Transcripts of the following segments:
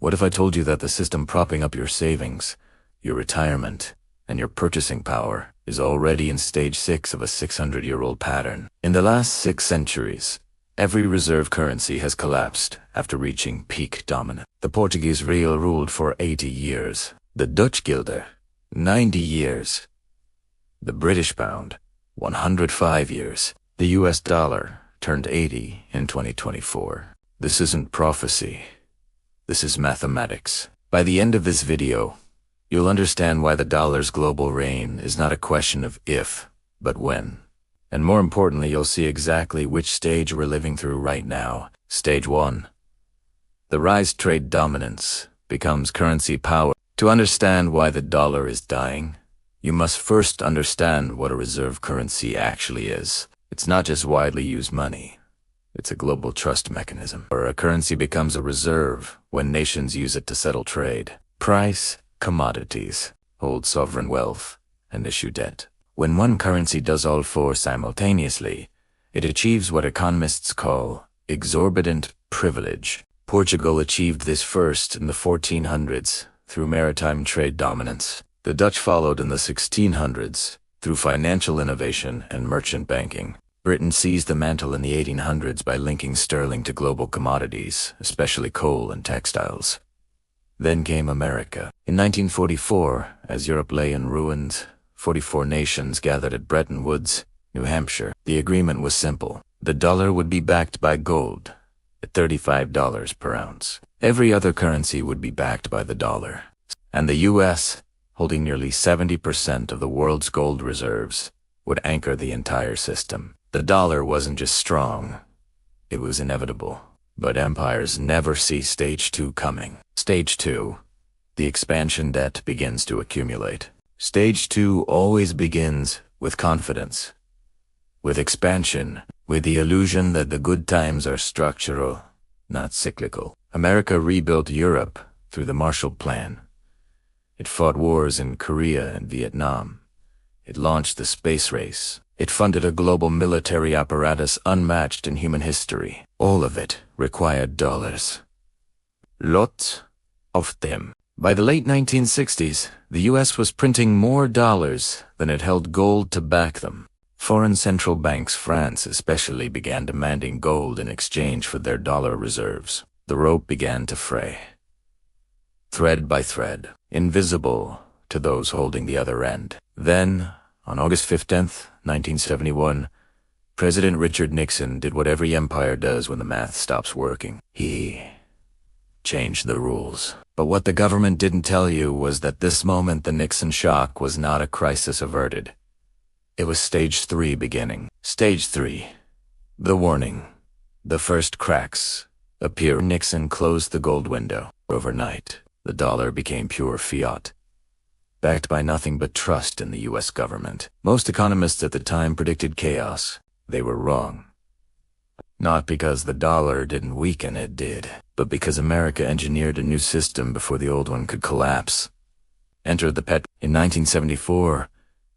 What if I told you that the system propping up your savings, your retirement, and your purchasing power is already in stage 6 of a 600-year-old pattern? In the last 6 centuries, every reserve currency has collapsed after reaching peak dominance. The Portuguese real ruled for 80 years, the Dutch guilder, 90 years, the British pound, 105 years, the US dollar turned 80 in 2024. This isn't prophecy. This is mathematics. By the end of this video, you'll understand why the dollar's global reign is not a question of if, but when. And more importantly, you'll see exactly which stage we're living through right now. Stage 1. The rise trade dominance becomes currency power. To understand why the dollar is dying, you must first understand what a reserve currency actually is. It's not just widely used money. It's a global trust mechanism, where a currency becomes a reserve when nations use it to settle trade, price commodities, hold sovereign wealth, and issue debt. When one currency does all four simultaneously, it achieves what economists call exorbitant privilege. Portugal achieved this first in the 1400s through maritime trade dominance. The Dutch followed in the 1600s through financial innovation and merchant banking. Britain seized the mantle in the 1800s by linking sterling to global commodities, especially coal and textiles. Then came America. In 1944, as Europe lay in ruins, 44 nations gathered at Bretton Woods, New Hampshire. The agreement was simple. The dollar would be backed by gold at $35 per ounce. Every other currency would be backed by the dollar. And the U.S., holding nearly 70% of the world's gold reserves, would anchor the entire system. The dollar wasn't just strong, it was inevitable. But empires never see stage 2 coming. Stage 2. The expansion debt begins to accumulate. Stage 2 always begins with confidence, with expansion, with the illusion that the good times are structural, not cyclical. America rebuilt Europe through the Marshall Plan. It fought wars in Korea and Vietnam. It launched the space race. It funded a global military apparatus unmatched in human history. All of it required dollars. Lots of them. By the late 1960s, the U.S. was printing more dollars than it held gold to back them. Foreign central banks, France especially, began demanding gold in exchange for their dollar reserves. The rope began to fray. Thread by thread, invisible to those holding the other end. Then, on August 15th, 1971, President Richard Nixon did what every empire does when the math stops working. He changed the rules. But what the government didn't tell you was that this moment the Nixon Shock was not a crisis averted. It was stage 3 beginning. Stage 3. The warning. The first cracks appear. Nixon closed the gold window. Overnight, the dollar became pure fiat, backed by nothing but trust in the U.S. government. Most economists at the time predicted chaos. They were wrong. Not because the dollar didn't weaken, it did, but because America engineered a new system before the old one could collapse. Enter the pet. In 1974,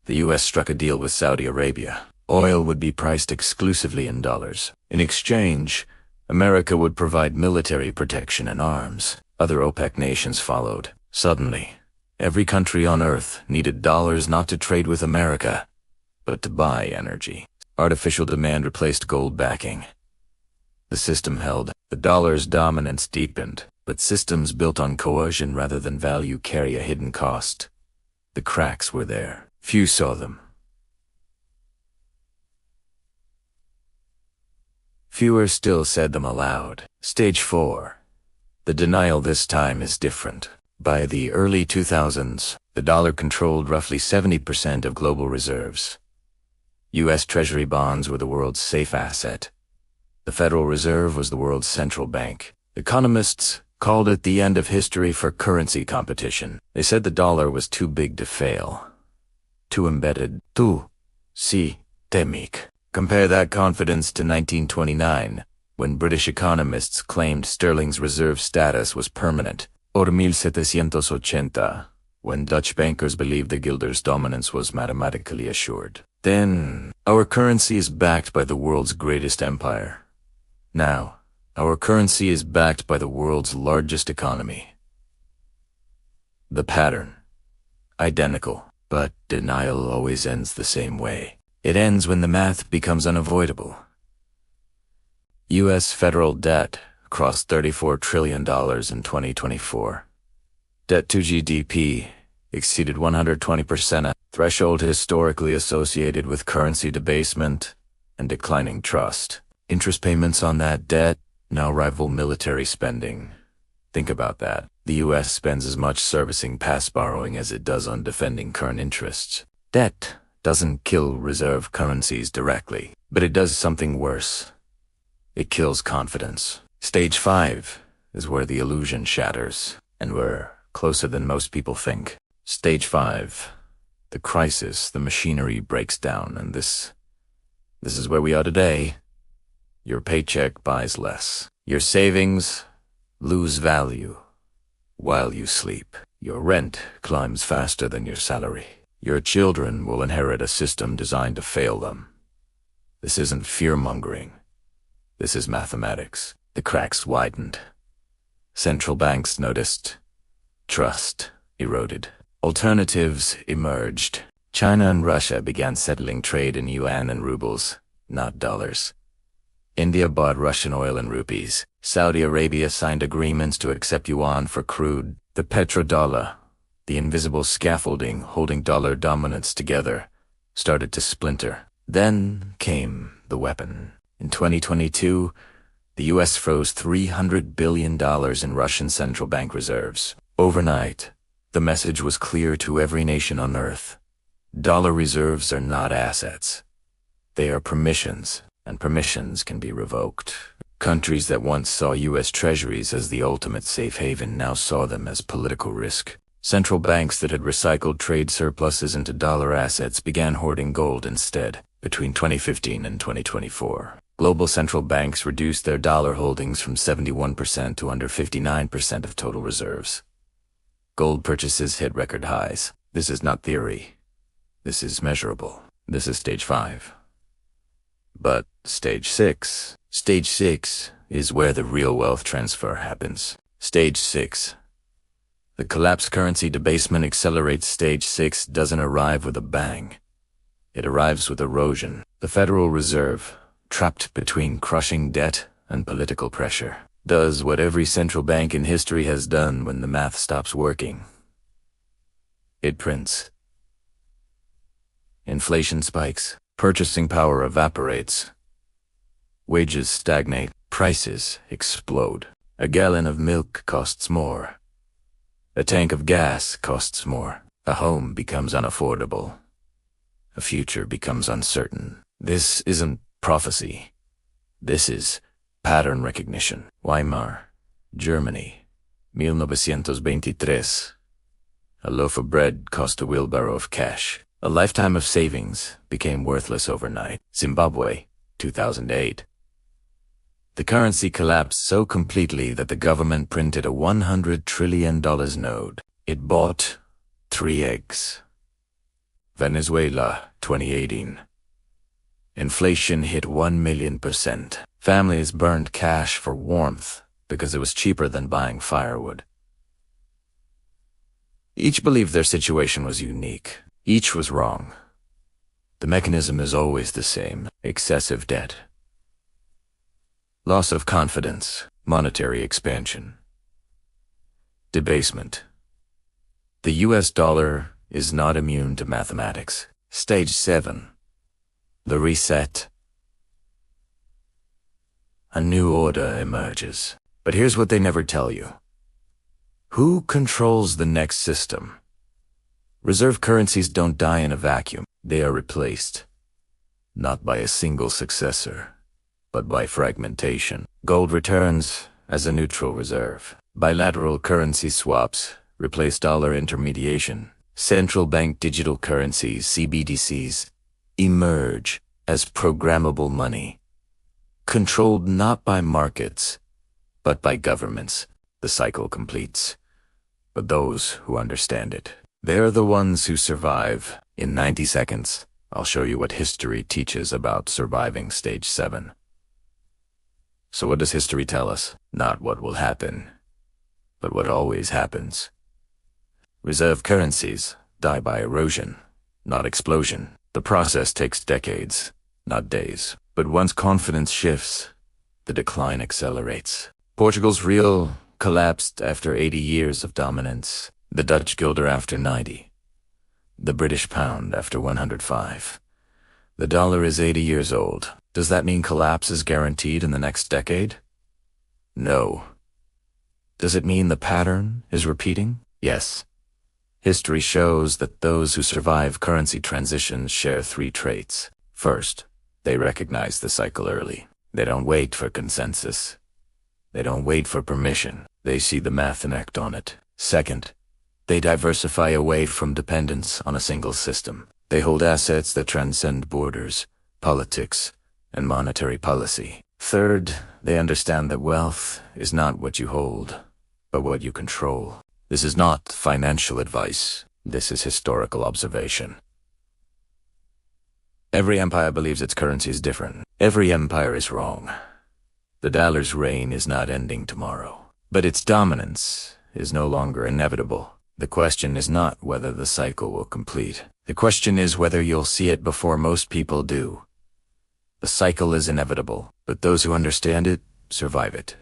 the U.S. struck a deal with Saudi Arabia. Oil would be priced exclusively in dollars. In exchange, America would provide military protection and arms. Other OPEC nations followed. Suddenly, every country on Earth needed dollars not to trade with America, but to buy energy. Artificial demand replaced gold backing. The system held. The dollar's dominance deepened, but systems built on coercion rather than value carry a hidden cost. The cracks were there. Few saw them. Fewer still said them aloud. Stage 4. The denial this time is different. By the early 2000s, the dollar controlled roughly 70% of global reserves. U.S. Treasury bonds were the world's safe asset. The Federal Reserve was the world's central bank. Economists called it the end of history for currency competition. They said the dollar was too big to fail, too embedded, too systemic. Compare that confidence to 1929, when British economists claimed sterling's reserve status was permanent, or 1780, when Dutch bankers believed the guilder's dominance was mathematically assured. Then, our currency is backed by the world's greatest empire. Now, our currency is backed by the world's largest economy. The pattern. Identical. But denial always ends the same way. It ends when the math becomes unavoidable. U.S. federal debt crossed $34 trillion in 2024. Debt to GDP exceeded 120%, a threshold historically associated with currency debasement and declining trust. Interest payments on that debt now rival military spending. Think about that. The U.S. spends as much servicing past borrowing as it does on defending current interests. Debt doesn't kill reserve currencies directly, but it does something worse. It kills confidence. Stage 5 is where the illusion shatters, and we're closer than most people think. Stage 5. The crisis, the machinery breaks down, and this is where we are today. Your paycheck buys less. Your savings lose value while you sleep. Your rent climbs faster than your salary. Your children will inherit a system designed to fail them. This isn't fear-mongering. This is mathematics. The cracks widened. Central banks noticed. Trust eroded. Alternatives emerged. China and Russia began settling trade in yuan and rubles, not dollars. India bought Russian oil and rupees. Saudi Arabia signed agreements to accept yuan for crude. The petrodollar, the invisible scaffolding holding dollar dominance together, started to splinter. Then came the weapon. In 2022, the U.S. froze $300 billion in Russian central bank reserves. Overnight, the message was clear to every nation on Earth. Dollar reserves are not assets. They are permissions, and permissions can be revoked. Countries that once saw U.S. treasuries as the ultimate safe haven now saw them as political risk. Central banks that had recycled trade surpluses into dollar assets began hoarding gold instead. Between 2015 and 2024, global central banks reduced their dollar holdings from 71% to under 59% of total reserves. Gold purchases hit record highs. This is not theory. This is measurable. This is stage 5. But stage 6. Stage 6 is where the real wealth transfer happens. Stage 6. The collapsed currency debasement accelerates. Stage 6 doesn't arrive with a bang. It arrives with erosion. The Federal Reserve, trapped between crushing debt and political pressure, does what every central bank in history has done when the math stops working. It prints. Inflation spikes. Purchasing power evaporates. Wages stagnate. Prices explode. A gallon of milk costs more. A tank of gas costs more. A home becomes unaffordable. A future becomes uncertain. This isn't prophecy. This is pattern recognition. Weimar, Germany, 1923. A loaf of bread cost a wheelbarrow of cash. A lifetime of savings became worthless overnight. Zimbabwe, 2008. The currency collapsed so completely that the government printed a $100 trillion note. It bought 3 eggs. Venezuela, 2018. Inflation hit 1,000,000%. Families burned cash for warmth because it was cheaper than buying firewood. Each believed their situation was unique. Each was wrong. The mechanism is always the same: excessive debt, loss of confidence, monetary expansion, debasement. The US dollar is not immune to mathematics. Stage 7. The reset. A new order emerges. But here's what they never tell you. Who controls the next system? Reserve currencies don't die in a vacuum. They are replaced, not by a single successor, but by fragmentation. Gold returns as a neutral reserve. Bilateral currency swaps replace dollar intermediation. Central bank digital currencies, CBDCs, emerge as programmable money, controlled not by markets, but by governments. The cycle completes. But those who understand it, they're the ones who survive. In 90 seconds, I'll show you what history teaches about surviving stage 7. So what does history tell us? Not what will happen, but what always happens. Reserve currencies die by erosion, not explosion. The process takes decades, not days. But once confidence shifts, the decline accelerates. Portugal's real collapsed after 80 years of dominance, the Dutch guilder after 90, the British pound after 105. The dollar is 80 years old. Does that mean collapse is guaranteed in the next decade? No. Does it mean the pattern is repeating? Yes. History shows that those who survive currency transitions share three traits. First, they recognize the cycle early. They don't wait for consensus. They don't wait for permission. They see the math and act on it. Second, they diversify away from dependence on a single system. They hold assets that transcend borders, politics, and monetary policy. Third, they understand that wealth is not what you hold, but what you control. This is not financial advice. This is historical observation. Every empire believes its currency is different. Every empire is wrong. The dollar's reign is not ending tomorrow, but its dominance is no longer inevitable. The question is not whether the cycle will complete. The question is whether you'll see it before most people do. The cycle is inevitable, but those who understand it survive it.